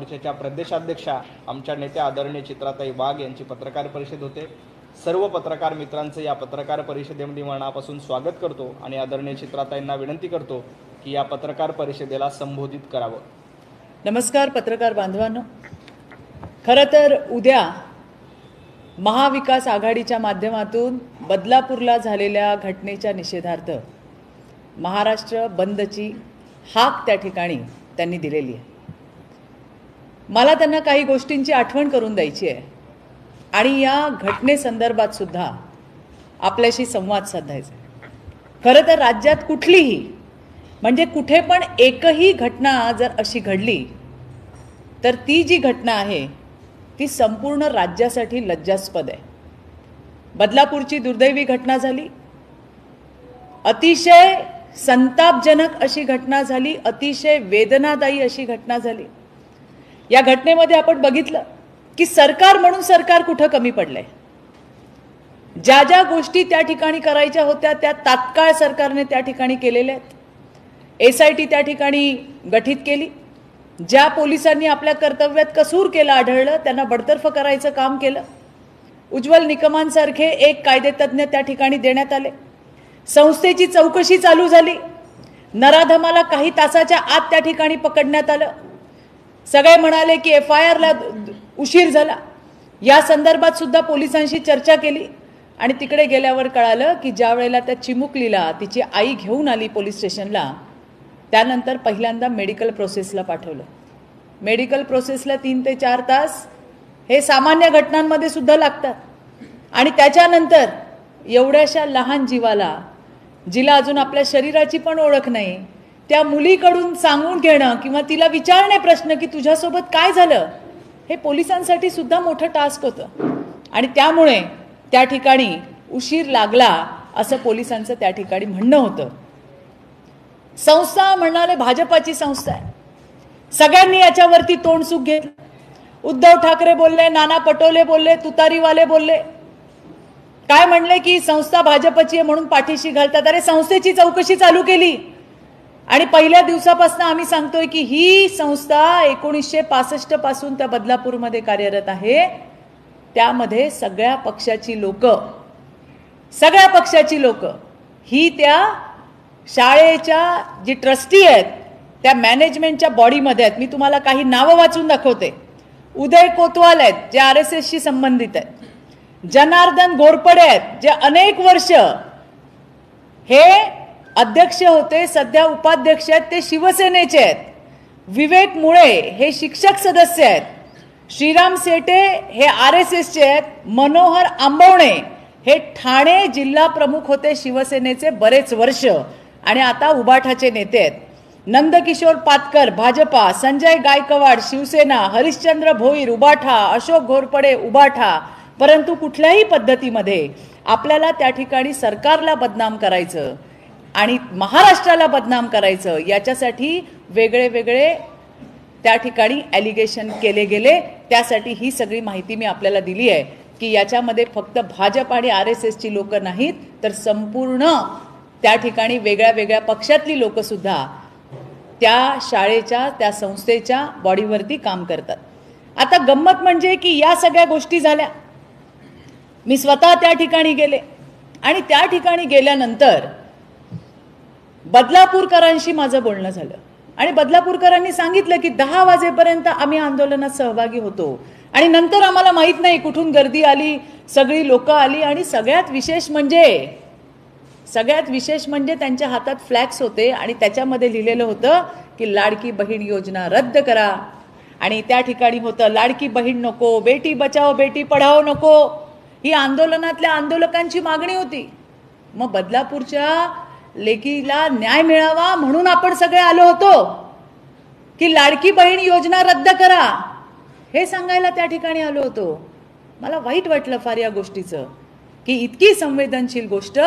मोर्चाच्या प्रदेशाध्यक्षा आमच्या नेत्या आदरणीय चित्राताई वाघ यांची पत्रकार परिषद होते। सर्व पत्रकार मित्रांचे या पत्रकार परिषदेमध्ये मनापासून स्वागत करतो आणि आदरणीय चित्राताईंना विनंती करतो की या पत्रकार परिषदेला संबोधित करावं। नमस्कार पत्रकार बांधवांनो, खरं तर उद्या महाविकास आघाडीच्या माध्यमातून बदलापूरला झालेल्या घटनेच्या निषेधार्थ महाराष्ट्र बंदची हाक त्या ठिकाणी त्यांनी दिलेली आहे। मला त्यांना काही गोष्टींची आठवण करून द्यायची आहे आणि या घटनेसंदर्भात सुद्धा आपल्याशी संवाद साधायचा आहे। खरं तर राज्यात कुठलीही म्हणजे कुठे पण एकही घटना जर अशी घडली तर ती जी घटना आहे ती संपूर्ण राज्यासाठी लज्जास्पद आहे। बदलापूरची दुर्दैवी घटना झाली, अतिशय संतापजनक अशी घटना झाली, अतिशय वेदनादायी अशी घटना झाली। या घटनेमध्ये आपण बघितलं की सरकार म्हणून सरकार कुठं कमी पडलंय। ज्या ज्या गोष्टी त्या ठिकाणी करायच्या होत्या त्या तात्काळ सरकारने त्या ठिकाणी केलेल्या आहेत। SIT त्या ठिकाणी गठीत केली। ज्या पोलिसांनी आपल्या कर्तव्यात कसूर केला आढळलं त्यांना बडतर्फ करायचं काम केलं। उज्ज्वल निकमांसारखे एक कायदेतज्ञ त्या ठिकाणी देण्यात आले। संस्थेची चौकशी चालू झाली। नराधमाला काही तासाच्या आत त्या ठिकाणी पकडण्यात आलं। सगळे म्हणाले की FIR ला उशीर झाला। या संदर्भात सुद्धा पोलिसांशी चर्चा केली आणि तिकडे गेल्यावर कळालं की ज्या वेळेला त्या चिमुकलीला तिची आई घेऊन आली पोलीस स्टेशनला त्यानंतर पहिल्यांदा मेडिकल प्रोसेसला पाठवलं। मेडिकल प्रोसेसला 3 ते 4 तास हे सामान्य घटनांमध्ये सुद्धा लागतात आणि त्याच्यानंतर एवढ्याशा लहान जीवाला जिला अजून आपल्या शरीराची पण ओळख नाही त्या मुलीकडून सांगून घेणं किंवा तिला विचारणे प्रश्न की तुझ्यासोबत काय झालं हे पोलिसांसाठी सुद्धा मोठं टास्क होतं आणि त्यामुळे त्या ठिकाणी उशीर लागला असं पोलिसांचं त्या ठिकाणी म्हणणं होतं। संस्था म्हणाले भाजपाची संस्था आहे। सगळ्यांनी याच्यावरती तोंडसुख घेतलं। उद्धव ठाकरे बोलले, नाना पटोले बोलले, तुतारीवाले बोलले, काय म्हणले की संस्था भाजपची आहे म्हणून पाठीशी घालतात। अरे संस्थेची चौकशी चालू केली आणि पहिल्या दिवसापासून आम्ही सांगतोय की ही संस्था 1965 पासून त्या बदलापूरमध्ये कार्यरत आहे। त्यामध्ये सगळ्या पक्षाची लोक ही त्या शाळेच्या जी ट्रस्टी आहेत त्या मॅनेजमेंटच्या बॉडीमध्ये आहेत। मी तुम्हाला काही नावं वाचून दाखवते। उदय कोतवाल आहेत जे RSSशी संबंधित आहेत। जनार्दन घोरपडे आहेत जे अनेक वर्ष हे अध्यक्ष होते, सध्या उपाध्यक्ष आहेत, ते शिवसेनेचे आहेत। विवेक मुळे हे शिक्षक सदस्य आहेत। श्रीराम सेटे हे RSSचे आहेत। मनोहर आंबवणे हे ठाणे जिल्हा प्रमुख होते शिवसेनेचे बरेच वर्ष आणि आता उबाठाचे नेते आहेत। नंदकिशोर पातकर भाजपा, संजय गायकवाड शिवसेना, हरिश्चंद्र भोईर उबाठा, अशोक घोरपडे उबाठा। परंतु कुठल्याही पद्धतीमध्ये आपल्याला त्या ठिकाणी सरकारला बदनाम करायचं आणि महाराष्ट्राला बदनाम करायचं याच्यासाठी वेगळे वेगळे त्या ठिकाणी ॲलिगेशन केले गेले। त्यासाठी ही सगळी माहिती मी आपल्याला दिली आहे की याच्यामध्ये फक्त भाजप आणि RSSची लोक नाहीत तर संपूर्ण त्या ठिकाणी वेगळ्या वेगळ्या पक्षातली लोक सुद्धा त्या शाळेच्या त्या संस्थेच्या बॉडीवरती काम करतात। आता गंमत म्हणजे की या सगळ्या गोष्टी झाल्या। मी स्वतः त्या ठिकाणी गेले आणि त्या ठिकाणी गेल्यानंतर बदलापूरकरांशी माझं बोलणं झालं आणि बदलापूरकरांनी सांगितलं की 10 वाजेपर्यंत आम्ही आंदोलनात सहभागी होतो आणि नंतर आम्हाला माहित नाही कुठून गर्दी आली, सगळी लोक आली आणि सगळ्यात विशेष म्हणजे त्यांच्या हातात फ्लॅक्स होते आणि त्याच्यामध्ये लिहिलेलं होतं की लाडकी बहीण योजना रद्द करा आणि त्या ठिकाणी होतं लाडकी बहीण नको, बेटी बचाओ बेटी पढाओ नको। ही आंदोलनातल्या आंदोलकांची मागणी होती। मग बदलापूरच्या लेकीला न्याय मिळावा म्हणून आपण सगळे आलो होतो की लाडकी बहीण योजना रद्द करा हे सांगायला त्या ठिकाणी आलो होतो। मला वाईट वाटलं फार या गोष्टीचं की इतकी संवेदनशील गोष्ट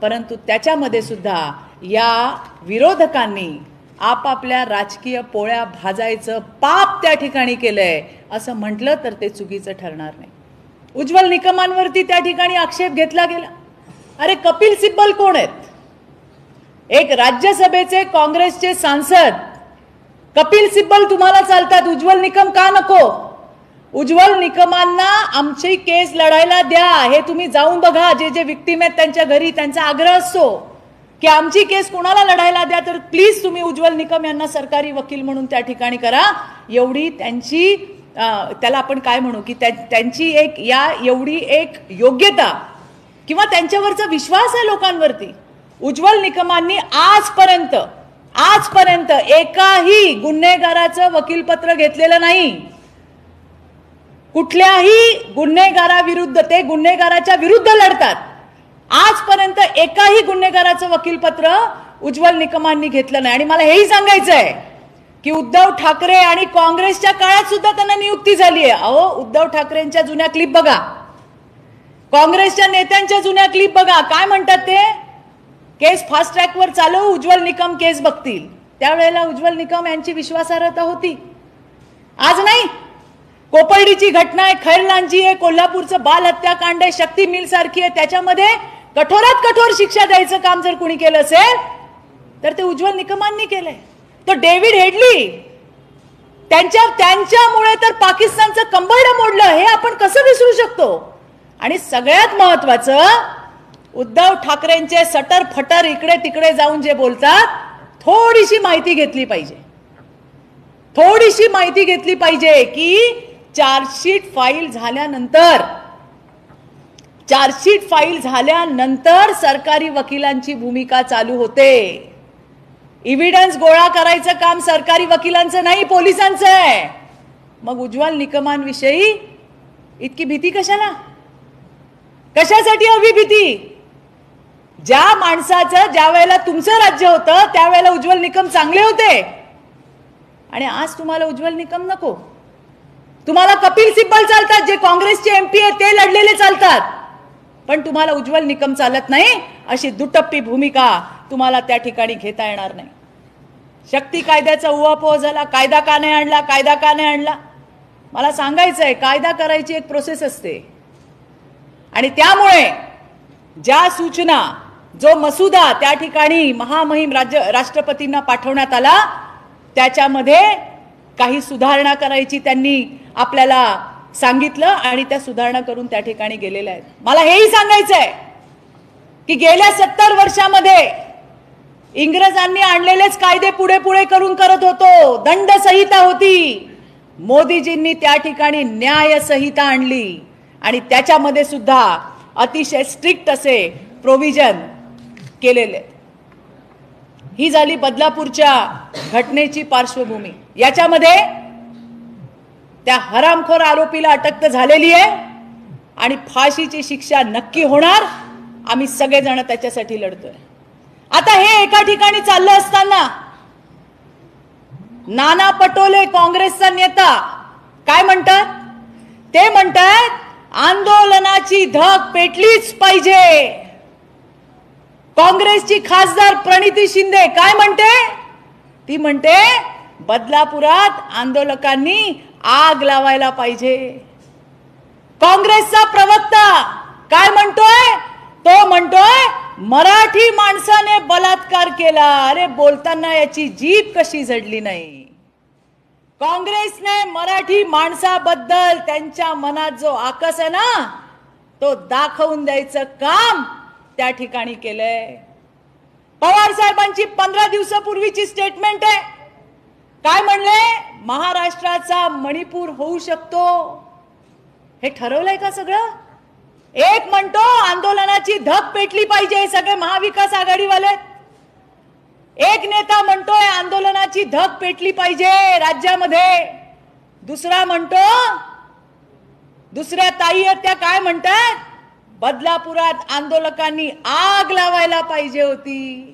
परंतु त्याच्यामध्ये सुद्धा या विरोधकांनी आपापल्या राजकीय पोळ्या भाजायचं पाप त्या ठिकाणी केलंय असं म्हटलं तर ते चुकीचं ठरणार नाही। उज्ज्वल निकमांवरती त्या ठिकाणी आक्षेप घेतला गेला। अरे कपिल सिब्बल कोण आहेत? एक राज्यसभेचे काँग्रेसचे सांसद कपिल सिब्बल तुम्हाला चालतात, उज्ज्वल निकम का नको? उज्ज्वल निकमांना आमची केस लढायला द्या, हे तुम्ही जाऊन बघा. जे जे विक्टिम आहेत त्यांच्या घरी त्यांचा आग्रह असतो की आमची केस कोणाला लढायला द्या, तर प्लीज तुम्ही उज्ज्वल निकम यांना सरकारी वकील म्हणून त्या ठिकाणी करा. एवढी त्यांची त्याला आपण काय म्हणू की त्यांची एक एवढी एक योग्यता किंवा त्यांच्यावरचा विश्वास आहे लोकांवरती. उज्ज्वल निकमांनी आजपर्यंत एकाही गुन्हेगाराचं वकीलपत्र घेतलेलं नाही. कुठल्याही गुन्हेगाराविरुद्ध ते गुन्हेगाराच्या विरुद्ध लढतात. आजपर्यंत एकाही गुन्हेगाराचं वकीलपत्र उज्ज्वल निकमांनी घेतलं नाही. आणि मला हेही सांगायचं आहे की उद्धव ठाकरे आणि काँग्रेसच्या काळात सुद्धा त्यांना नियुक्ती झाली आहे. अहो, उद्धव ठाकरेंच्या जुन्या क्लिप बघा, काँग्रेसच्या नेत्यांच्या जुन्या क्लिप बघा, काय म्हणतात ते? केस फास्ट ट्रॅकवर चालवू, उज्ज्वल निकम केस बघतील. त्यावेळेला उज्ज्वल निकम यांची विश्वासार्हता होती, आज नाही. कोपर्डीची घटना आहे, खैरलांची आहे, कोल्हापूरचं बाल हत्याकांड आहे, शक्ती मिल सारखी आहे, त्याच्यामध्ये कठोरात कठोर शिक्षा द्यायचं काम जर कुणी केलं असेल तर ते उज्ज्वल निकमांनी केलंय. तो डेव्हिड हेडली त्यांच्यामुळे तर पाकिस्तानचं कंबरड मोडलं, हे आपण कसं विसरू शकतो? आणि सगळ्यात महत्वाचं, उद्धव ठाकरेंचे सटर फटर इकडे तिकडे जाऊन जे बोलतात, थोडीशी माहिती घेतली पाहिजे की चार्जशीट फाईल झाल्यानंतर सरकारी वकिलांची भूमिका चालू होते. एव्हिडन्स गोळा करायचं काम सरकारी वकिलांचं नाही, पोलिसांचं आहे. मग उज्ज्वल निकमांविषयी इतकी भीती कशाला? कशासाठी हवी भीती? ज्या माणसाचं ज्या वेळेला तुमचं राज्य होतं त्यावेळेला उज्ज्वल निकम चांगले होते आणि आज तुम्हाला उज्ज्वल निकम नको. तुम्हाला कपिल सिब्बल चालतात, जे काँग्रेसचे एमपी आहेत ते लढलेले चालतात, पण तुम्हाला उज्ज्वल निकम चालत नाही. अशी दुटप्पी भूमिका तुम्हाला त्या ठिकाणी घेता येणार नाही. शक्ती कायद्याचा उहापोह झाला, कायदा का नाही आणला? मला सांगायचंय, कायदा करायची एक प्रोसेस असते आणि त्यामुळे ज्या सूचना, जो मसुदा त्या ठिकाणी महामहिम राष्ट्रपतींना पाठवण्यात आला, त्याच्यामध्ये काही सुधारणा करायची त्यांनी आपल्याला सांगितलं आणि त्या सुधारणा करून त्या ठिकाणी गेलेल्या आहेत. मला हेही सांगायचंय की गेल्या 70 वर्षामध्ये इंग्रजांनी आणलेलेच कायदे पुढे पुढे करून करत होतो. दंड संहिता होती, मोदीजींनी त्या ठिकाणी न्याय संहिता आणली आणि त्याच्यामध्ये सुद्धा अतिशय स्ट्रिक्ट असे प्रोव्हिजन केलेले. ही झाली बदलापूरच्या घटनेची पार्श्वभूमी. याच्यामध्ये त्या हरामखोर आरोपीला अटक तर झालेली आहे आणि फाशीची शिक्षा नक्की होणार. आम्ही सगळेजण त्याच्यासाठी लढतोय. आता हे एका ठिकाणी चाललं असताना नाना पटोले, काँग्रेसचा नेता, काय म्हणतात? ते म्हणतात आंदोलनाची धग पेटलीच पाहिजे. काँग्रेसची खासदार प्रणिती शिंदे काय म्हणते? ती म्हणते बदलापुरात आंदोलकांनी आग लावायला पाहिजे. काँग्रेसचा प्रवक्ता काय म्हणतोय? तो म्हणतोय मराठी माणसाने बलात्कार केला. अरे, बोलताना याची जीभ कशी झडली नाही? काँग्रेसने मराठी माणसाबद्दल त्यांच्या मनात जो आकस आहे ना, तो दाखवून द्यायचं काम त्या ठिकाणी केलंय. पवार साहेबांची 15 दिवसापूर्वीची स्टेटमेंट आहे. काय म्हणले? महाराष्ट्राचा मणिपूर होऊ शकतो. हे ठरवलंय का सगळं? एक म्हणतो आंदोलनाची धग पेटली पाहिजे, सगळे महाविकास आघाडीवाले. एक नेता म्हणतोय आंदोलनाची धग पेटली पाहिजे राज्यामध्ये. दुसरा म्हणतो, दुसऱ्या ताई आहेत त्या काय म्हणतात? बदलापुरात आंदोलकांनी आग लावायला पाहिजे होती.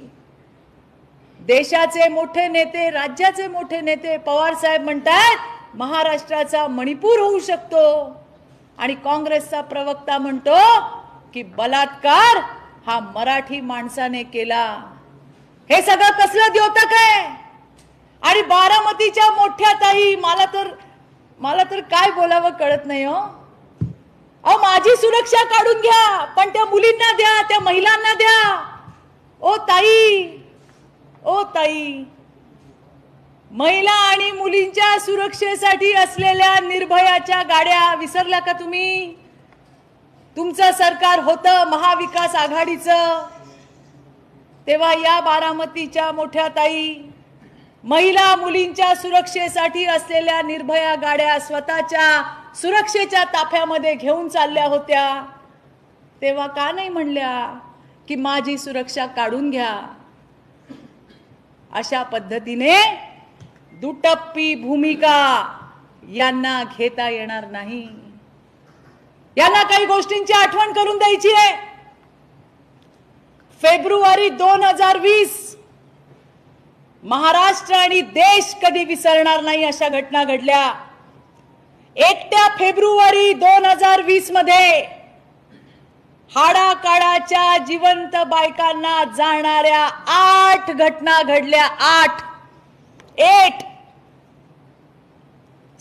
देशाचे मोठे नेते, राज्याचे मोठे नेते पवार साहेब म्हणतात महाराष्ट्राचा मणिपूर होऊ शकतो आणि काँग्रेसचा प्रवक्ता म्हणतो की बलात्कार हा मराठी माणसाने केला. हे सगळं कसलं द्योतक आहे? आणि बारामतीच्या मोठ्या ताई, मला तर काय बोलावं कळत नाही हो. अहो, माझी सुरक्षा काढून घ्या, पण त्या मुलींना द्या, त्या महिलांना द्या. ओ ताई, महिला आणि मुलींच्या सुरक्षेसाठी असलेल्या निर्भयाच्या गाड्या विसरल्या का तुम्ही? तुमचं सरकार होतं महाविकास आघाडीचं, तेव्हा या बारामतीच्या मोठ्या ताई महिला मुलींच्या सुरक्षेसाठी असलेल्या निर्भया गाड्या स्वतःच्या सुरक्षेच्या ताफ्यामध्ये घेऊन चालल्या होत्या. तेव्हा का नाही म्हणल्या की माझी सुरक्षा काढून घ्या? अशा पद्धतीने दुटप्पी भूमिका यांना घेता येणार नाही. यांना काही गोष्टींची आठवण करून द्यायची आहे. फेब्रुवारी 2020 महाराष्ट्र आणि देश कधी विसरणार नाही अशा घटना घडल्या. एकट्या फेब्रुवारी 2020 मध्ये हाडाकाडाच्या जिवंत बायकांना जाणाऱ्या 8 घटना घडल्या. 8.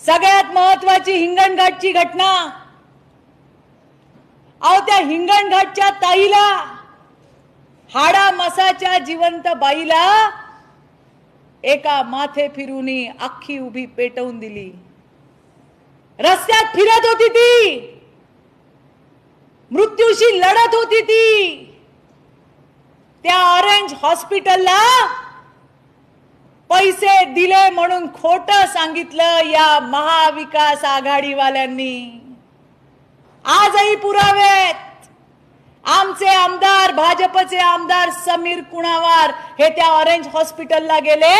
सगळ्यात महत्वाची हिंगणघाटची घटना. अहो त्या हिंगणघाटच्या ताईला, हाडा मसाच्या जिवंत बाईला एका माथे फिरूनी अख्खी उभी पेटवून दिली. रस्त्यात फिरत होती ती, मृत्यूशी लढत होती ती. त्या ऑरेंज हॉस्पिटलला पैसे दिले म्हणून खोटं सांगितलं या महाविकास आघाडीवाल्यांनी. आजही पुरावे आहेत. आमचे आमदार, भाजपचे आमदार समीर कुणावार हे त्या ऑरेंज हॉस्पिटलला गेले.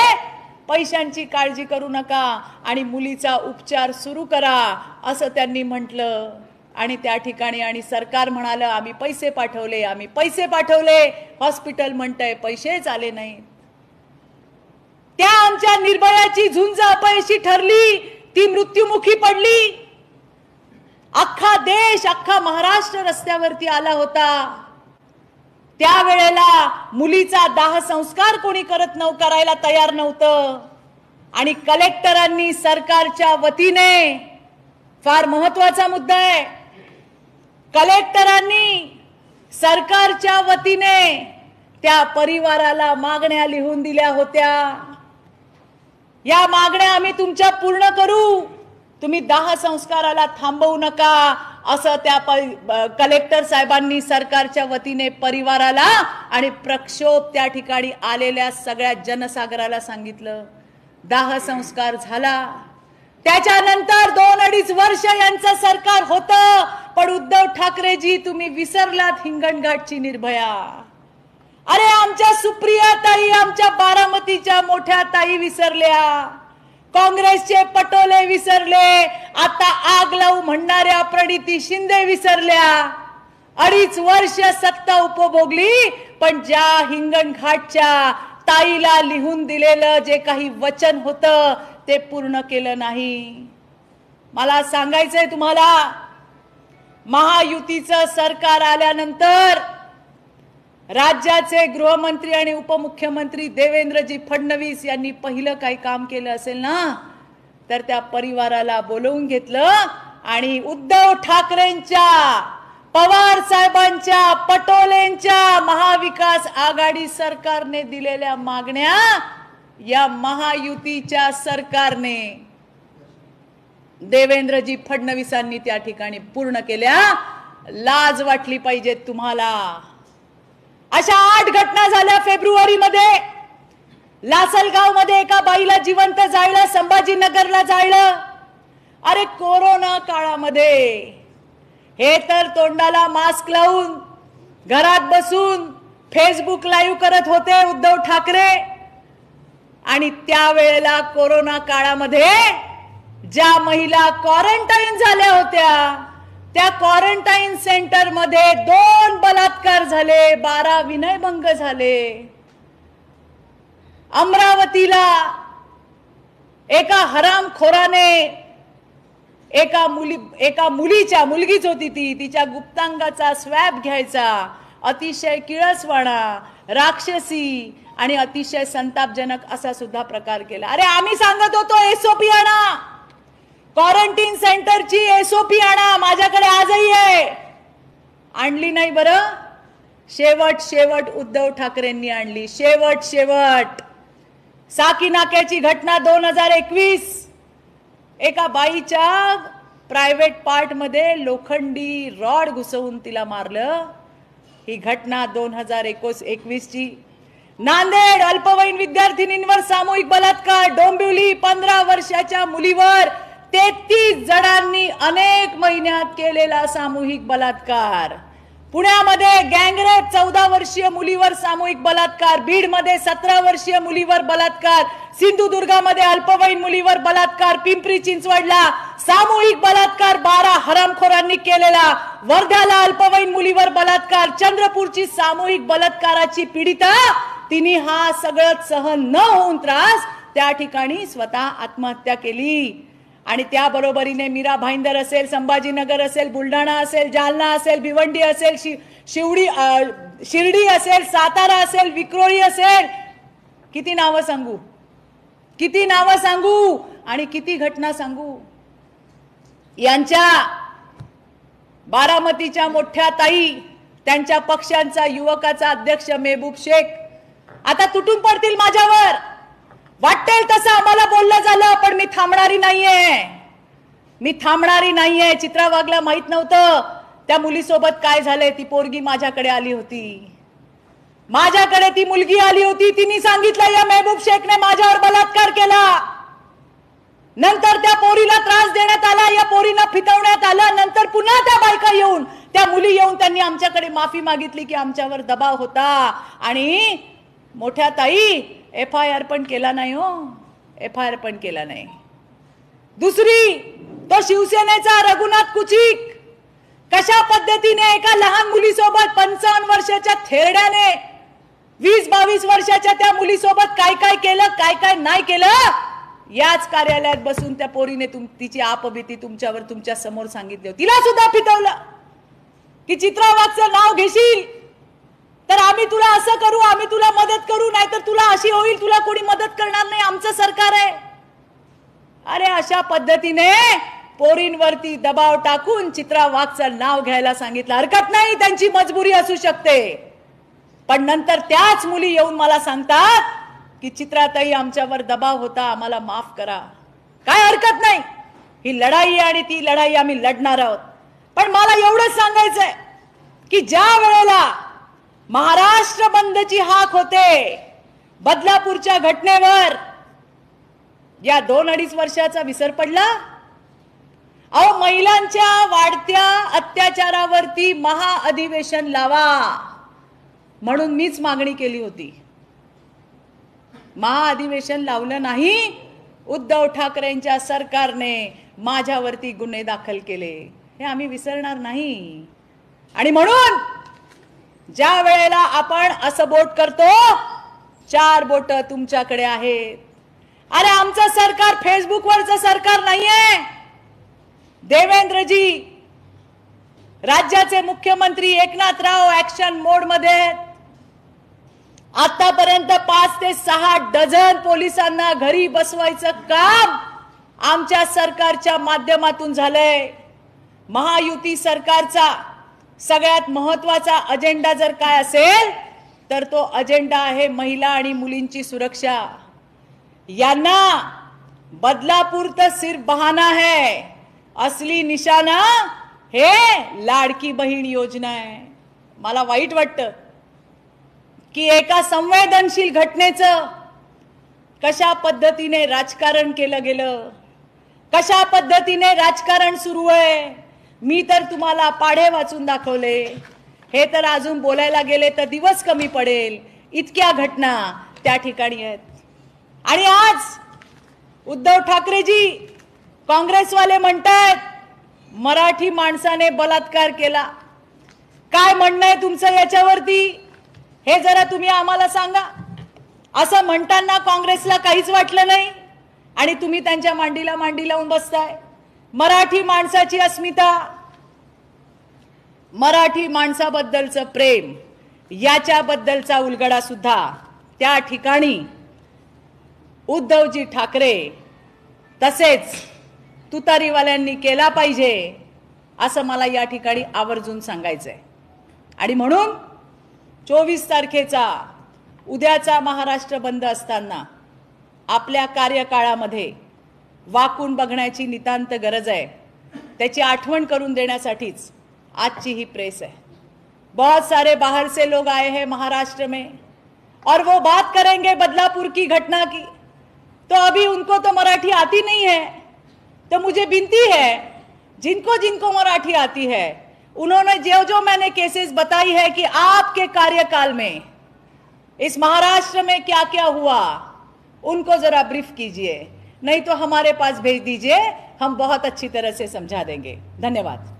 पैशांची काळजी करू नका आणि मुलीचा उपचार सुरू करा असं त्यांनी म्हटलं. आणि त्या ठिकाणी आणि सरकार म्हणालं आम्ही पैसे पाठवले. हॉस्पिटल म्हणतंय पैसेच आले नाहीत. त्या आमच्या निर्भयाची झुंज अपयशी ठरली. ती मृत्युमुखी पडली. अख्खा देश, अख्खा महाराष्ट्र रस्त्यावरती आला होता. त्यावेळेला मुलीचा दाह संस्कार कोणी करायला तयार नव्हतं. आणि कलेक्टरांनी सरकारच्या वतीने, फार महत्वाचा मुद्दा आहे, कलेक्टरांनी सरकारच्या वतीने त्या परिवाराला मागण्या लिहून दिल्या होत्या. या मागण्या आम्ही तुमच्या पूर्ण करू, तुम्ही दाह संस्काराला थांबवू नका असं त्या कलेक्टर साहेबांनी सरकारच्या वतीने परिवाराला आणि प्रक्षोभ त्या ठिकाणी आलेल्या सगळ्या जनसागराला सांगितलं. दाह संस्कार झाला. त्याच्यानंतर 2-2.5 वर्ष यांचं सरकार होतं. पण उद्धव ठाकरेजी तुम्ही विसरलात हिंगणघाटची निर्भया. अरे आमच्या सुप्रिया ताई, आमच्या बारामतीच्या मोठ्या ताई विसरल्या. काँग्रेसचे पटोले विसरले. आता आग लावू म्हणणाऱ्या प्रणिती शिंदे विसरल्या. 2.5 वर्ष सत्ता उपभोगली पण ज्या हिंगणघाटच्या ताईला लिहून दिलेलं जे काही वचन होतं ते पूर्ण केलं नाही. मला सांगायचंय तुम्हाला, महायुतीचं सरकार आल्यानंतर राज्याचे गृहमंत्री आणि उपमुख्यमंत्री देवेंद्रजी फडणवीस यांनी पहिलं काही काम केलं असेल ना तर त्या परिवाराला बोलवून घेतलं आणि उद्धव ठाकरेंच्या, पवार साहेबांच्या, पटोलेंच्या महाविकास आघाडी सरकारने दिलेल्या मागण्या या महायुतीच्या सरकारने, देवेंद्रजी फडणवीसांनी त्या ठिकाणी पूर्ण केल्या. लाज वाटली पाहिजे तुम्हाला. अशा 8 घटना झाल्या फेब्रुवारी मध्ये. लासलगाव मध्ये एका बाईला जिवंत जाळलं, संभाजीनगरला जाळलं. अरे कोरोना काळामध्ये हे तर तोंडाला मास्क लावून घरात बसून फेसबुक लाईव्ह करत होते उद्धव ठाकरे. आणि त्यावेळेला कोरोना काळामध्ये ज्या महिला क्वारंटाईन झाल्या होत्या त्या क्वारंटाईन सेंटर मध्ये 2 बलात्कार झाले, 12 विनयभंग झाले. अमरावतीला एका हरामखोराने एका मुलीगीच होती ती, तिच्या गुप्तांगाचा स्वॅब घ्यायचा. अतिशय किळसवाणा, राक्षसी आणि अतिशय संतापजनक असा सुद्धा प्रकार केला. अरे आम्ही सांगत होतो एसओपी आणा, क्वारंटाईन सेंटरची एसओपी आणा, माझ्याकडे आजही आहे. आणली नाही बरं. शेवट उद्धव ठाकरेंनी आणली. शेवट साकी नाक्याची घटना 2021, एका बाईच्या प्रायव्हेट पार्ट मध्ये लोखंडी रॉड घुसवून तिला मारलं. ही घटना 2021 ची. नांदेड अल्पवयीन विद्यार्थिनींवर सामूहिक बलात्कार. डोंबिवली 15 वर्षाच्या मुलीवर 33 जणांनी अनेक महिन्यात केलेला सामूहिक बलात्कार. पुण्यामध्ये गँगरेप 14 वर्षीय मुलीवर सामूहिक बलात्कार. बीडमध्ये 17 वर्षीय मुलीवर बलात्कार. सिंधुदुर्गामध्ये अल्पवयीन मुलीवर बलात्कार. पिंपरी चिंचवडला सामूहिक बलात्कार 12 हरामखोरांनी केलेला. वर्ध्याला अल्पवयीन मुलीवर बलात्कार. चंद्रपूरची सामूहिक बलात्काराची पीडिता तिने हा सगळं सहन न होऊन त्रास त्या ठिकाणी स्वतः आत्महत्या केली. आणि त्या बरोबरीने मीरा भाईंदर असेल, संभाजीनगर असेल, बुलढाणा असेल, जालना असेल, भिवंडी असेल, शिर्डी असेल, सातारा असेल, विक्रोळी असेल. किती नावं सांगू, किती नावं सांगू आणि किती घटना सांगू. यांच्या बारामतीच्या मोठ्या ताई, त्यांच्या पक्षांचा युवकाचा अध्यक्ष मेहबूब शेख आता तुटून पडतील माझ्यावर. वाटेल तसं आम्हाला बोललं झालं, पण मी थांबणारी नाहीये, मी थांबणारी नाहीये. चित्रा वाघला माहित नव्हतं त्या मुलीसोबत काय झालंय. ती पोरगी माझ्याकडे आली होती, माझ्याकडे ती मुलगी आली होती. तिने सांगितलं या मेहबूब शेखने माझ्यावर बलात्कार केला. नंतर त्या पोरीला त्रास देण्यात आला, या पोरीला फितवण्यात आलं. नंतर पुन्हा त्या बायका येऊन, त्या मुली येऊन त्यांनी आमच्याकडे माफी मागितली की आमच्यावर दबाव होता. आणि मोठ्या ताई FIR पण केला नाही हो, FIR पण केला नाही. दुसरी तो शिवसेनेचा रघुनाथ कुचिक कशा पद्धतीने एका लहान मुलीसोबत 55 वर्षाच्या थेरड्याने 20-22 वर्षाच्या त्या मुलीसोबत काय काय केलं, काय काय नाही केलं. याच कार्यालयात बसून त्या पोरीने तिची आपबीती तुमच्यावर तुमच्या समोर सांगितली. तिला सुद्धा फितवलं की चित्रा वाघचं नाव घेशील तर आम्ही तुला असं करू, आम्ही तुला मदत करू, नाहीतर तुला अशी होईल, तुला कोणी मदत करणार नाही, आमचं सरकार आहे. अरे अशा पद्धतीने पोरींवरती दबाव टाकून चित्रा वाघचं नाव घ्यायला सांगितलं. हरकत नाही, त्यांची मजबुरी असू शकते. पण नंतर त्याच मुली येऊन मला सांगतात की चित्राताई आमच्यावर दबाव होता, आम्हाला माफ करा. काय हरकत नाही, ही लढाई आणि ती लढाई आम्ही लढणार आहोत. पण मला एवढंच सांगायचंय की ज्या वेळेला महाराष्ट्र बंदची हाक होते, बदलापूरच्या घटनेवर या 2-2.5 वर्षाचा विसर पडला. अहो, महिलांच्या वाढत्या अत्याचारावरती महाअधिवेशन लावा म्हणून मीच मागणी केली होती. महाअधिवेशन लावलं नाही. उद्धव ठाकरेंच्या सरकारने माझ्यावरती गुन्हे दाखल केले, हे आम्ही विसरणार नाही. आणि म्हणून ज्या वेळेला आपण असं बोट करतो, 4 बोट तुमच्याकडे आहेत. अरे आमचं सरकार फेसबुकवरचं सरकार नाहीये. देवेंद्रजी राज्याचे मुख्यमंत्री एकनाथराव ऍक्शन मोड मध्ये. आतापर्यंत 5 ते 6 डझन पोलिसांना घरी बसवायचं काम आमच्या सरकारच्या माध्यमातून झालंय. महायुती सरकारचा सगळ्यात महत्वाचा अजेंडा जर काय असेल तर तो अजेंडा आहे महिला आणि मुलींची सुरक्षा. यांना बदलापूर तर सिर्फ बहाना है, असली निशाना हे लाडकी बहीण योजना आहे. मला वाईट वाटतं की एका संवेदनशील घटनेचं कशा पद्धतीने राजकारण केलं गेलं, कशा पद्धतीने राजकारण सुरू आहे. मी तर तुम्हाला पाढे वाचून दाखवले, हे तर अजून बोलायला गेले तर दिवस कमी पडेल, इतक्या घटना त्या ठिकाणी आहेत. आणि आज उद्धव ठाकरेजी, काँग्रेसवाले म्हणतात मराठी माणसाने बलात्कार केला. काय म्हणणं आहे तुमचं याच्यावरती, हे जरा तुम्ही आम्हाला सांगा. असं म्हणताना काँग्रेसला काहीच वाटलं नाही आणि तुम्ही त्यांच्या मांडीला मांडी लावून बसताय. मराठी माणसाची अस्मिता, मराठी माणसाबद्दलचं प्रेम, याच्याबद्दलचा उलगडा सुद्धा त्या ठिकाणी उद्धवजी ठाकरे तसेच तुतारीवाल्यांनी केला पाहिजे, असं मला या ठिकाणी आवर्जून सांगायचंय. आणि म्हणून 24 तारखेचा उद्याचा महाराष्ट्र बंद असताना आपल्या कार्यकाळामध्ये वाकून बघण्याची नितांत गरज आहे, त्याची आठवण करून देण्यासाठीच आजची ही प्रेस है। बहुत सारे बाहर से लोग आए हैं महाराष्ट्र में और वो बात करेंगे बदलापुर की घटना की, तो अभी उनको तो मराठी आती नहीं है। तो मुझे विनती है, जिनको जिनको मराठी आती है, उन्होंने जो जो मैंने केसेस बताई है कि आपके कार्यकाल में इस महाराष्ट्र में क्या क्या हुआ, उनको जरा ब्रीफ कीजिए, नहीं तो हमारे पास भेज दीजिए, हम बहुत अच्छी तरह से समझा देंगे। धन्यवाद।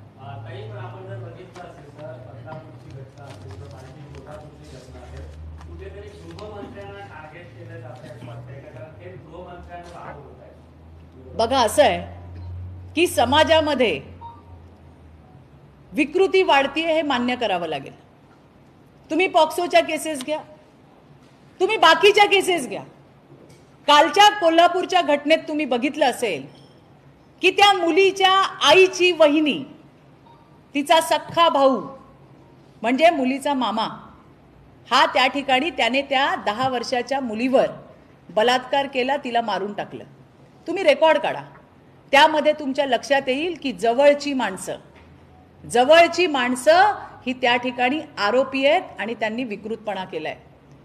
बघा, असं आहे की समाजामध्ये विकृती वाढतीये, हे मान्य करावं लागेल। तुम्ही पॉक्सोच्या केसेस घ्या, तुम्ही बाकीच्या केसेस घ्या। कालच्या कोल्हापूरच्या घटनेत तुम्ही बघितलं असेल की त्या मुलीच्या आईची वहिनी, तिचा सख्खा भाऊ म्हणजे मुलीचा मामा, हा त्या ठिकाणी त्याने त्या 10 वर्षाच्या मुलीवर बलात्कार केला, तिला मारून टाकलं। तुम्ही रेकॉर्ड काढा, त्यामध्ये तुमच्या लक्षात येईल की जवळची माणसं ही त्या ठिकाणी आरोपी आहेत आणि त्यांनी विकृतपणा केलाय।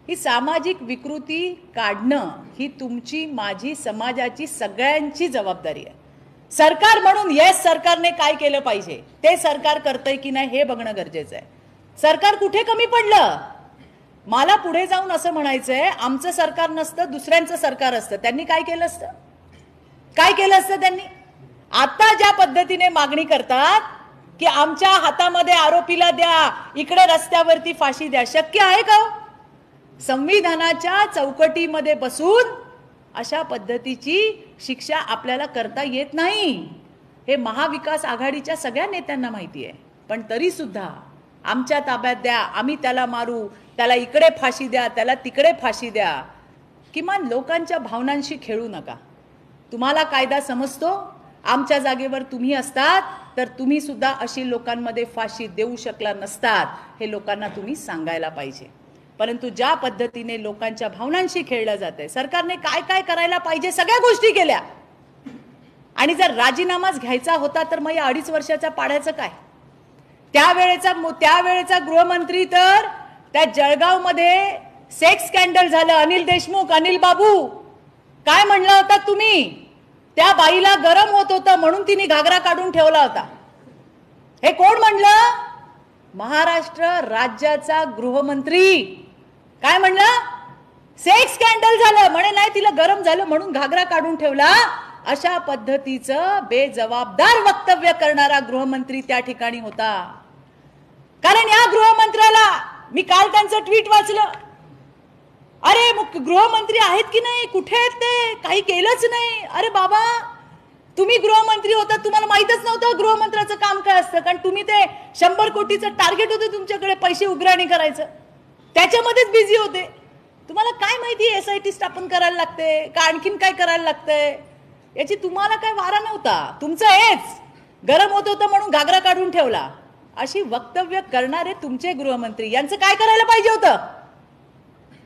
ही सामाजिक विकृती काढणं ही तुमची, माझी, समाजाची, सगळ्यांची जबाबदारी आहे। सरकार म्हणून येस, सरकारने काय केलं पाहिजे, ते सरकार करतंय की नाही हे बघणं गरजेचं आहे। सरकार कुठे कमी पडलं? मला पुढे जाऊन असं म्हणायचंय, आमचं सरकार नसतं, दुसऱ्यांचं सरकार असतं, त्यांनी काय केलं असतं? काय केलं असतं त्यांनी? आता ज्या पद्धतीने मागणी करतात की आमच्या हातामध्ये आरोपीला द्या, इकडे रस्त्यावरती फाशी द्या, शक्य आहे का? संविधानाच्या चौकटीमध्ये बसून अशा पद्धतीची शिक्षा आपल्याला करता येत नाही, हे महाविकास आघाडीच्या सगळ्या नेत्यांना माहिती आहे। पण तरी सुद्धा आमच्या ताब्यात द्या, आम्ही त्याला मारू, त्याला इकडे फाशी द्या, त्याला तिकडे फाशी द्या। किमान लोकांच्या भावनांशी खेळू नका। तुम्हाला कायदा समजतो, आमच्या जागेवर तुम्ही असतात तर तुम्ही सुद्धा अशी लोकांमध्ये फाशी देऊ शकला नसतात, हे लोकांना तुम्ही सांगायला पाहिजे। परंतु ज्या पद्धतीने लोकांच्या भावनांशी खेळलं जातंय, सरकारने काय काय करायला पाहिजे सगळ्या गोष्टी केल्या, आणि जर राजीनामाच घ्यायचा होता तर मग या 2.5 वर्षाच्या पाड्याचं काय? त्यावेळेचा गृहमंत्री तर त्या जळगावमध्ये सेक्स स्कॅन्डल झालं, अनिल देशमुख, अनिल बाबू, काय म्हणलं होता तुम्ही? त्या बाईला गरम होत होतं म्हणून तिने घागरा काढून ठेवला होता, हे कोण म्हणलं? महाराष्ट्र राज्याचा गृहमंत्री। काय म्हणलं? सेक्स स्कॅन्डल झालं म्हणे, नाही तिला गरम झालं म्हणून घागरा काढून ठेवला। अशा पद्धतीचं बेजबाबदार वक्तव्य करणारा गृहमंत्री त्या ठिकाणी होता। कारण या गृहमंत्र्याला मी काल त्यांचं ट्विट वाचलं, अरे गृहमंत्री आहेत की नाही, कुठे आहेत ते, काही केलंच नाही। अरे बाबा, तुम्ही गृहमंत्री होता, तुम्हाला माहितच नव्हतं गृहमंत्र्याचं काम काय असतं? कारण तुम्ही ते 100 कोटीचं टार्गेट होतं तुमच्याकडे, पैसे उघराणी करायचं, त्याच्यामध्येच बिझी होते। तुम्हाला काय माहिती SIT स्थापन करायला लागते का आणखीन काय करायला लागतंय, याची तुम्हाला काय वारा नव्हता। तुमचं हेच गरम होत होतं म्हणून घागरा काढून ठेवला, अशी वक्तव्य करणारे तुमचे गृहमंत्री, यांचं काय करायला पाहिजे होतं?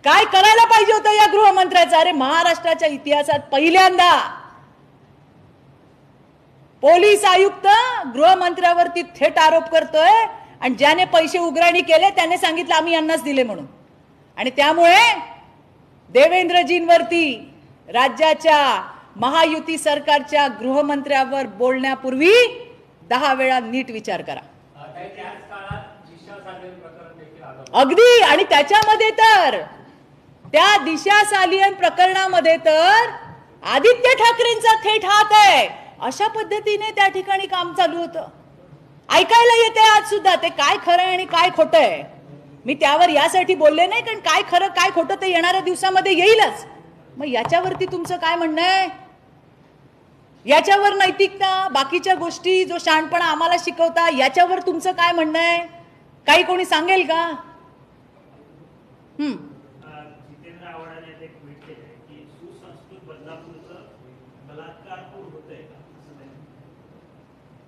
काय करायला पाहिजे होतं या गृहमंत्र्याचं? अरे महाराष्ट्राच्या इतिहासात पहिल्यांदा पोलीस आयुक्त गृहमंत्र्यावरती थेट आरोप करतोय, आणि ज्याने पैसे उघराणी केले त्याने सांगितलं आम्ही यांनाच दिले म्हणून, आणि त्यामुळे देवेंद्रजींवरती राज्याच्या महायुती सरकारच्या गृहमंत्र्यावर बोलण्यापूर्वी 10 वेळा नीट विचार करा। अगदी, आणि त्याच्यामध्ये तर त्या दिशा सालियन प्रकरणामध्ये तर आदित्य ठाकरेंचा थेट हात आहे। अशा पद्धतीने त्या ठिकाणी काम चालू होतं। ऐकायला येते आज सुद्धा ते काय खरं आणि काय खोटं आहे। मी त्यावर यासाठी बोलले नाही, कारण काय खरं काय खोटं ते येणाऱ्या दिवसामध्ये येईलच। मग याच्यावरती तुमचं काय म्हणणं आहे? याच्यावर नैतिकता, बाकीच्या गोष्टी, जो शहाणपणा आम्हाला शिकवता, याच्यावर तुमचं काय म्हणणं आहे? काही कोणी सांगेल का?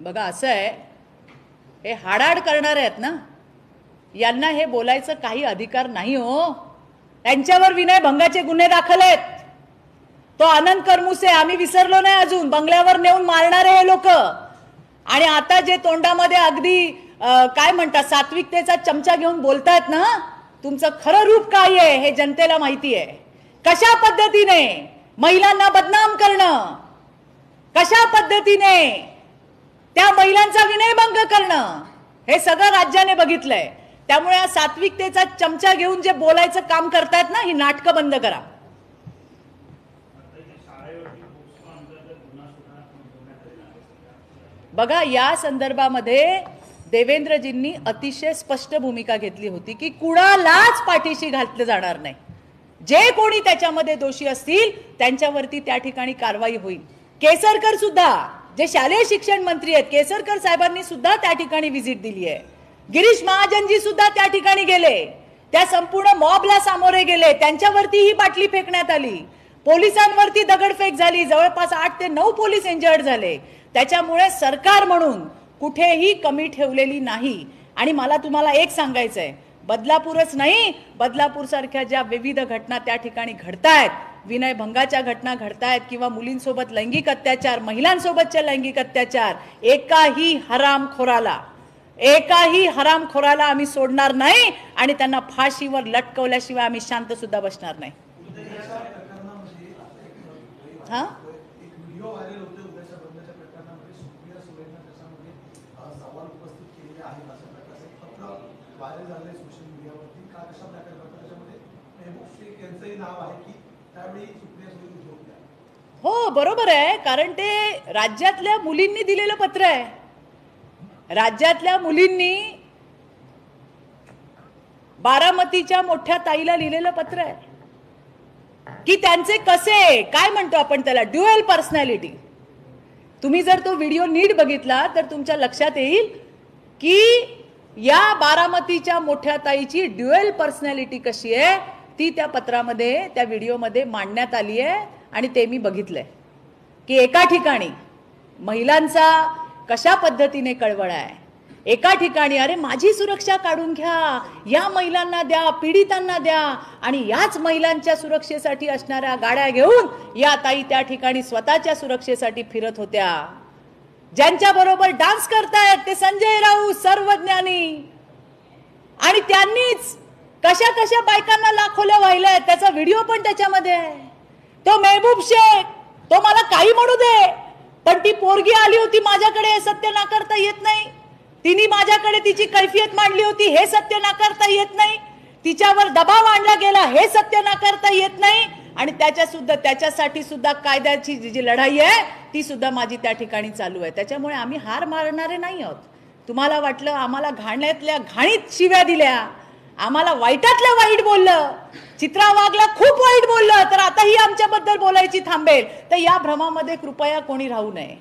बघा, असं आहे, हे हाडाड करणारे आहेत ना, यांना हे बोलायचं काही अधिकार नाही हो। त्यांच्यावर विनयभंगाचे गुन्हे दाखल आहेत। तो आनंद करमुसे आम्ही विसरलो नाही अजून, बंगल्यावर नेऊन मारणारे हे लोक. आणि आता जे तोंडामध्ये अगदी काय म्हणतात सात्विकतेचा चमचा घेऊन बोलतायत ना, तुमचं खरं रूप काय आहे हे जनतेला माहिती आहे. कशा पद्धतीने महिलांना बदनाम करणं, कशा पद्धतीने त्या महिलांचा विनयभंग करणं, हे सगळं राज्याने बघितलंय. त्यामुळे या सात्विकतेचा चमचा घेऊन जे बोलायचं काम करतायत ना, ही नाटकं बंद करा. बघा, या संदर्भामध्ये देवेंद्रजींनी अतिशय स्पष्ट भूमिका घेतली होती की कुणालाच पाठीशी घातलं जाणार नाही. जे कोणी त्याच्यामध्ये दोषी असतील त्यांच्यावरती त्या ठिकाणी कारवाई होईल. केसरकर सुद्धा, जे शालेय शिक्षण मंत्री आहेत, केसरकर साहेबांनी सुद्धा त्या ठिकाणी व्हिजिट दिली आहे. गिरीश महाजनजी सुद्धा त्या ठिकाणी गेले, त्या संपूर्ण मॉबला सामोरे गेले, त्यांच्यावरती ही बाटली फेकण्यात आली, पोलिसांवरती दगडफेक झाली, जवळपास 8 ते 9 पोलीस इंजर्ड झाले. त्याच्यामुळे सरकार म्हणून कुठेही कमी ठेवलेली नाही. आणि मला तुम्हाला एक सांगायचंय, बदलापूरच नाही, बदलापूर सारख्या ज्या विविध घटना त्या ठिकाणी घडतायत, विनयभंगाच्या घटना घडतायत किंवा मुलींसोबत लैंगिक अत्याचार, महिलांसोबतचे लैंगिक अत्याचार, एकाही हरामखोराला आम्ही सोडणार नाही आणि त्यांना फाशीवर लटकवल्याशिवाय आम्ही शांत सुद्धा बसणार नाही. हा, हो बरोबर आहे, कारण ते राज्यातल्या मुलींनी दिलेलं पत्र आहे. राज्यातल्या मुलींनी बारामतीच्या मोठ्या ताईला लिहिलेलं पत्र आहे की त्यांचे कसे, काय म्हणतो आपण त्याला, ड्युअल पर्सनॅलिटी. तुम्ही जर तो व्हिडिओ नीट बघितला तर तुमच्या लक्षात येईल की या बारामतीच्या मोठ्या ताईची ड्युअल पर्सनॅलिटी कशी आहे ती त्या पत्रामध्ये, त्या व्हिडिओमध्ये मांडण्यात आली आहे. आणि ते मी बघितलंय की एका ठिकाणी महिलांचा कशा पद्धतीने कळवळा आहे, एका ठिकाणी अरे माझी सुरक्षा काढून घ्या, या महिलांना द्या, पीडितांना द्या, आणि याच महिलांच्या सुरक्षेसाठी असणाऱ्या गाड्या घेऊन या ताई त्या ठिकाणी स्वतःच्या सुरक्षेसाठी फिरत होत्या. ज्यांच्या बरोबर डान्स करतायत ते संजय राऊत सर्वज्ञानी, आणि त्यांनीच कशा कशा बायकांना लाखोल्या वाहिल्या, त्याचा व्हिडिओ पण त्याच्यामध्ये आहे. तो मेहबूब शेख, तो मला काही म्हणू दे, पण ती पोरगी आली होती माझ्याकडे हे सत्य नाकारता येत नाही. तिने माझ्याकडे तिची कैफियत मांडली होती हे सत्य नाकारता येत नाही. तिच्यावर दबाव आणला गेला हे सत्य नाकारता येत नाही. आणि त्याच्यासाठी सुद्धा कायद्याची जी लढाई आहे ती सुद्धा माझी त्या ठिकाणी चालू आहे. त्याच्यामुळे आम्ही हार मारणारे नाही आहोत. तुम्हाला वाटलं आम्हाला घाण्यातल्या घाणीत शिव्या दिल्या, आम्हाला वाईटातल्या वाईट बोललं, चित्रा वाघला खूप वाईट बोललं, तर आता ही आमच्याबद्दल बोलायची थांबेल, तर या भ्रमामध्ये कृपया कोणी राहू नये.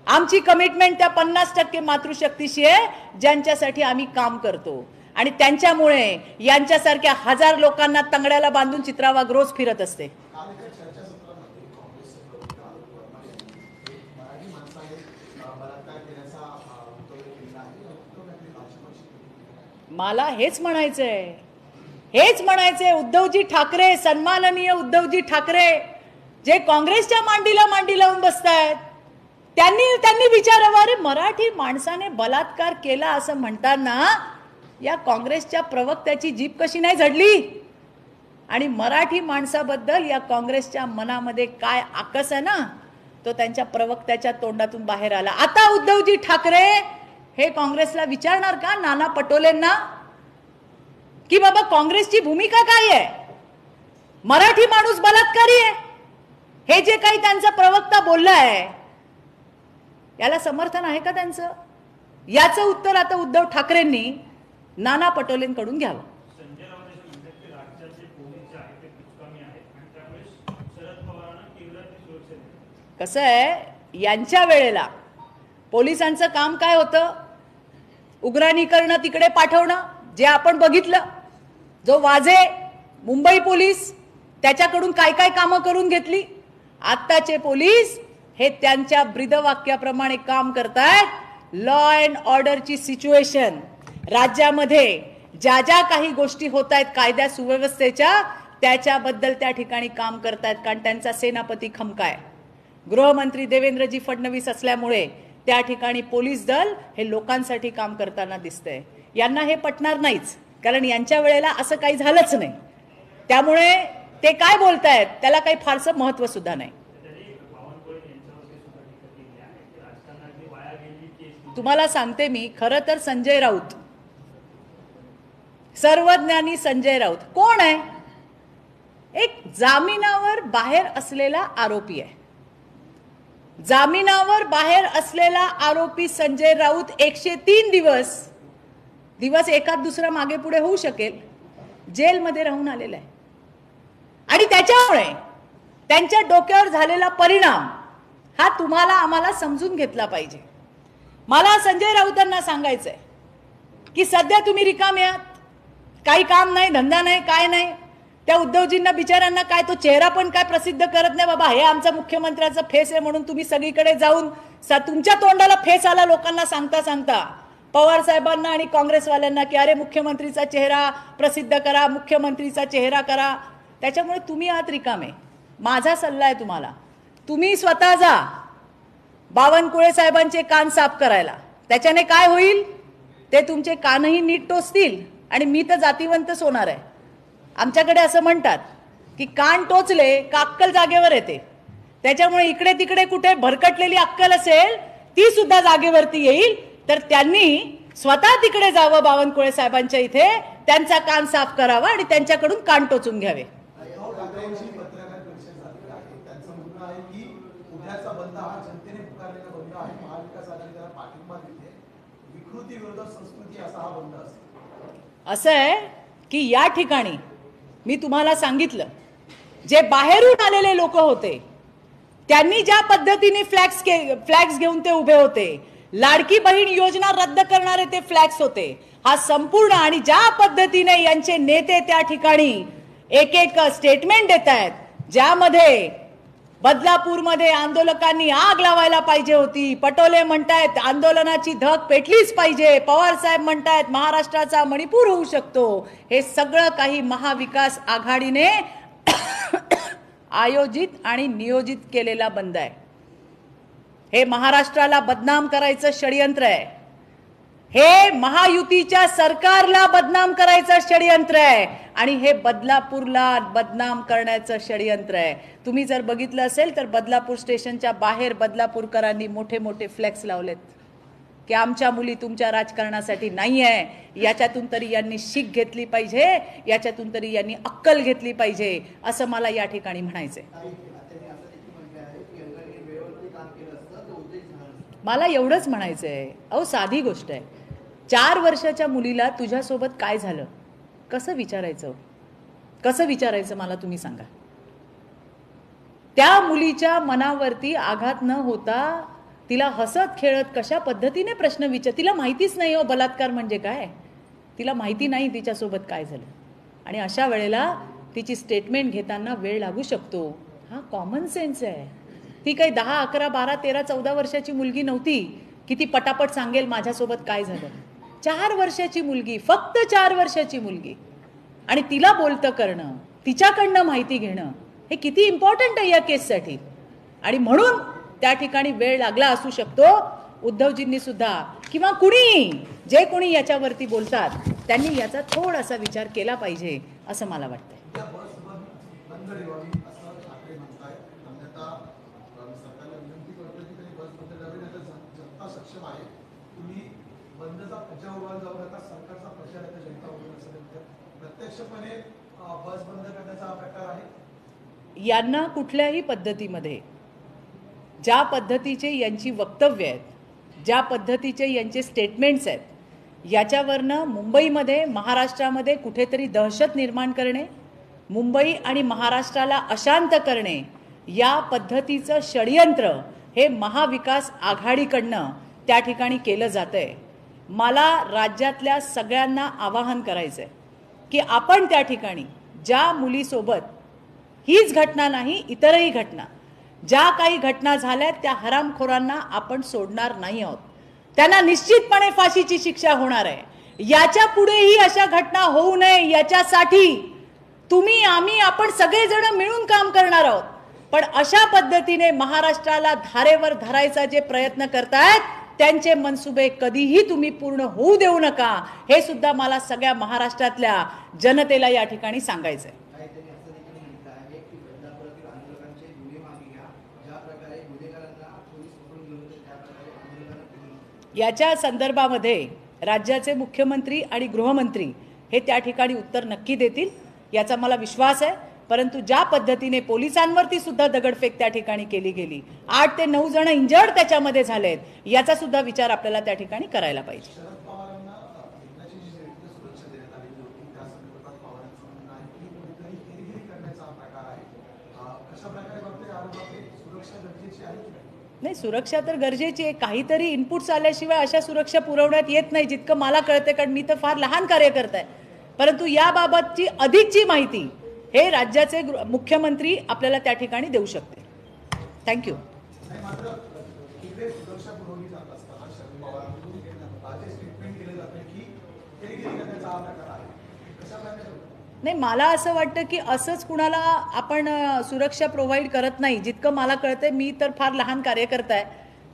आमची कमिटमेंट त्या 50% मातृशक्तीशी आहे ज्यांच्यासाठी आम्ही काम करतो. आणि त्यांच्यामुळे यांच्यासारख्या 1000 लोकांना तंगड्याला बांधून चित्रा वाघ रोज फिरत असते. मला हेच म्हणायचंय, उद्धवजी ठाकरे, सन्माननीय उद्धवजी ठाकरे, जे काँग्रेसच्या मांडीला मांडी लावून बसतायत, त्यांनी विचारावं, अरे मराठी माणसाने बलात्कार केला असं म्हणताना या काँग्रेसच्या प्रवक्त्याची जीभ कशी नाही झडली, आणि मराठी माणसाबद्दल या काँग्रेसच्या मनामध्ये काय आकस आहे ना, तो त्यांच्या प्रवक्त्याच्या तोंडातून बाहेर आला. आता उद्धवजी ठाकरे हे काँग्रेसला विचारणार का, नाना पटोलेंना, की बाबा काँग्रेसची भूमिका काय आहे, मराठी माणूस बलात्कारी आहे, हे जे काही त्यांचा प्रवक्ता बोलला आहे याला समर्थन आहे का त्यांचं? याचं उत्तर आता उद्धव ठाकरेंनी नाना पटोलेंकडून घ्यावं. कसं आहे, यांच्या वेळेला पोलिसांचं काम काय होतं, उग्राणी करणं, तिकडे पाठवणं, जे आपण बघितलं. जो वाजे मुंबई पोलीस, त्याच्याकडून काय काय कामं करून घेतली. आत्ताचे पोलीस हे त्यांच्या ब्रीदवाक्याप्रमाणे काम करतायत. लॉ अँड ऑर्डरची सिच्युएशन राज्यामध्ये ज्या ज्या काही गोष्टी होत आहेत कायदा सुव्यवस्थेच्या, त्याच्याबद्दल त्या ठिकाणी काम करतायत, कारण त्यांचा सेनापती खमका आहे. गृहमंत्री देवेंद्रजी फडणवीस असल्यामुळे त्या ठिकाणी पोलीस दल हे लोकांसाठी काम करताना दिसतंय. यांना हे पटणार नाहीच, कारण यांच्या वेळेला असं काही झालंच नाही. त्यामुळे ते काय बोलतायत त्याला काही फारसं महत्व सुद्धा नाही. तुम्हाला सांगते मी, खरं तर संजय राऊत, सर्वज्ञानी संजय राऊत कोण आहे? एक जामिनावर बाहेर असलेला आरोपी आहे. जामिनावर बाहेर असलेला आरोपी संजय राऊत 103 दिवस एखाद दुसरा मागे पुढे होऊ शकेल, जेलमध्ये राहून आलेला आहे. आणि त्याच्यामुळे त्यांच्या डोक्यावर झालेला परिणाम हा तुम्हाला आम्हाला समजून घेतला पाहिजे. मला संजय राऊतांना सांगायचंय की सध्या तुम्ही रिकामे आहात, काही काम नाही, धंदा नाही, काय नाही. त्या उद्धवजींना बिचाऱ्यांना काय तो चेहरा पण काय प्रसिद्ध करत नाही. बाबा हे आमचा मुख्यमंत्र्याचा फेस आहे म्हणून तुम्ही सगळीकडे जाऊन तुमच्या तोंडाला फेस आला लोकांना सांगता सांगता पवार साहेबांना आणि काँग्रेसवाल्यांना की अरे मुख्यमंत्रीचा चेहरा प्रसिद्ध करा, मुख्यमंत्रीचा चेहरा करा. त्याच्यामुळे तुम्ही आहात रिकामे. माझा सल्ला आहे तुम्हाला, तुम्ही स्वतः जा बावनकुळे साहेबांचे कान साफ करायला. त्याच्याने काय होईल, ते तुमचे कानही नीट टोचतील आणि मी तर जातीवंतच होणार आहे. आमच्याकडे असं म्हणतात की कान टोचले का अक्कल जागेवर येते. त्याच्यामुळे इकडे तिकडे कुठे भरकटलेली अक्कल असेल ती सुद्धा जागेवरती येईल. तर त्यांनी स्वतः तिकडे जावं बावनकुळे साहेबांच्या इथे, त्यांचा कान साफ करावा आणि त्यांच्याकडून कान टोचून घ्यावे. असं आहे की या ठिकाणी मी तुम्हाला सांगितलं, जे बाहेरून आलेले लोक होते त्यांनी ज्या पद्धतीने फ्लॅग्स घेऊन ते उभे होते, लाडकी बहीण योजना रद्द करणारे ते फ्लॅग्स होते. हा संपूर्ण आणि ज्या पद्धतीने यांचे नेते त्या ठिकाणी एक एक स्टेटमेंट देत आहेत, ज्यामध्ये बदलापूरमध्ये आंदोलकांनी आग लावायला पाहिजे होती, पटोले म्हणतायत आंदोलनाची धग पेटलीच पाहिजे, पवार साहेब म्हणतायत महाराष्ट्राचा मणिपूर होऊ शकतो. हे सगळं काही महाविकास आघाडीने आयोजित आणि नियोजित केलेला बंद आहे. हे महाराष्ट्राला बदनाम करायचं षडयंत्र आहे. हे महायुतीच्या सरकारला बदनाम करायचं षडयंत्र आहे आणि हे बदलापूरला बदनाम करण्याचं षडयंत्र आहे. तुम्ही जर बघितलं असेल तर बदलापूर स्टेशनच्या बाहेर बदलापूरकरांनी मोठे मोठे फ्लेक्स लावलेत की आमच्या मुली तुमच्या राजकारणासाठी नाही आहे. याच्यातून तरी यांनी शिक घेतली पाहिजे, याच्यातून तरी यांनी अक्कल घेतली पाहिजे, असं मला या ठिकाणी म्हणायचंय. मला एवढंच म्हणायचंय, अहो साधी गोष्ट आहे, 4 वर्षाच्या मुलीला तुझ्यासोबत काय झालं कसं विचारायचं मला तुम्ही सांगा. त्या मुलीच्या मनावरती आघात न होता तिला हसत खेळत कशा पद्धतीने प्रश्न विचार. तिला माहितीच नाही हो बलात्कार म्हणजे काय, तिला माहिती नाही तिच्यासोबत काय झालं. आणि अशा वेळेला तिची स्टेटमेंट घेताना वेळ लागू शकतो. हा कॉमन सेन्स आहे. ती काही 10, 11, 12, 13, 14 वर्षाची मुलगी नव्हती की ती पटापट सांगेल माझ्यासोबत काय झालं. 4 वर्षाची मुलगी, फक्त 4 वर्षाची मुलगी, आणि तिला बोलतं करणं, तिच्याकडनं माहिती घेणं हे किती इम्पॉर्टंट आहे या केससाठी. आणि म्हणून त्या ठिकाणी वेळ लागला असू शकतो. उद्धवजींनी सुद्धा किंवा कुणी जे कोणी याच्यावरती बोलतात त्यांनी याचा थोडासा विचार केला पाहिजे असं मला वाटतंय. यांना कुठल्याही पद्धतीमध्ये ज्या पद्धतीचे यांची वक्तव्य आहेत, ज्या पद्धतीचे यांचे स्टेटमेंट्स आहेत, याच्यावरनं मुंबईमध्ये महाराष्ट्रामध्ये कुठेतरी दहशत निर्माण करणे, मुंबई आणि महाराष्ट्राला अशांत करणे, या पद्धतीचं षडयंत्र हे महाविकास आघाडीकडनं त्या ठिकाणी केलं जातंय. मला राज्यातल्या सगळ्यांना आवाहन करायचंय की आपण त्या ठिकाणी ज्या मुलीसोबत हीच घटना नाही, इतरही घटना, ज्या काही घटना झाल्यात त्या हरामखोरांना आपण सोडणार नाही आहोत. त्यांना निश्चितपणे फाशीची शिक्षा होणार आहे. याच्या पुढेही अशा घटना होऊ नये याच्यासाठी तुम्ही आम्ही आपण सगळेजण मिळून काम करणार आहोत. पण अशा पद्धतीने महाराष्ट्राला धारेवर धरायचा जे प्रयत्न करतायत त्यांचे मनसुबे कधीही तुम्ही पूर्ण होऊ देऊ नका. हे सुद्धा मला सगळ्या महाराष्ट्रातल्या जनतेला या ठिकाणी सांगायचंय. याच्या संदर्भामध्ये राज्याचे मुख्यमंत्री आणि गृहमंत्री हे त्या ठिकाणी उत्तर नक्की देतील याचा मला विश्वास आहे. परंतु ज्या पद्धतीने पोलिसांवरती सुद्धा दगडफेक त्या ठिकाणी केली गेली, 8 ते 9 जण इंजर्ड त्याच्यामध्ये झालेत, याचा सुद्धा विचार आपल्याला त्या ठिकाणी करायला पाहिजे. नाही, सुरक्षा तर गरजेची आहे. काहीतरी इनपुट्स आल्याशिवाय अशा सुरक्षा पुरवण्यात येत नाही जितकं मला कळते, कारण मी तर फार लहान कार्यकर्ता आहे. परंतु याबाबतची अधिकची माहिती हे राज्याचे मुख्यमंत्री आपल्याला त्या ठिकाणी देऊ शकते. थँक्यू. नाही, मला असं वाटतं की असंच कुणाला आपण सुरक्षा प्रोव्हाइड करत नाही. जितकं मला कळतंय, मी तर फार लहान कार्यकर्ता आहे,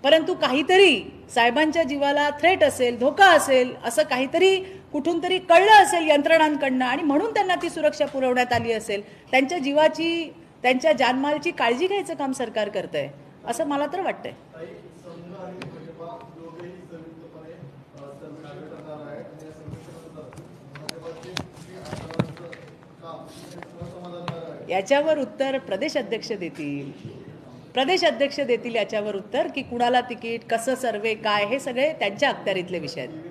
परंतु काहीतरी साहेबांच्या जीवाला थ्रेट असेल, धोका असेल, असं काहीतरी कुठून तरी कळलं असेल यंत्रणांकडनं आणि म्हणून त्यांना ती सुरक्षा पुरवण्यात आली असेल. त्यांच्या जीवाची, त्यांच्या जानमालची काळजी घ्यायचं काम सरकार करतंय असं मला तर वाटतंय. याच्यावर उत्तर प्रदेश अध्यक्ष देतील. प्रदेश अध्यक्ष देतील याच्यावर उत्तर की कुणाला तिकीट, कसं सर्वे, काय, हे सगळे त्यांच्या अखत्यारीतले विषय आहेत.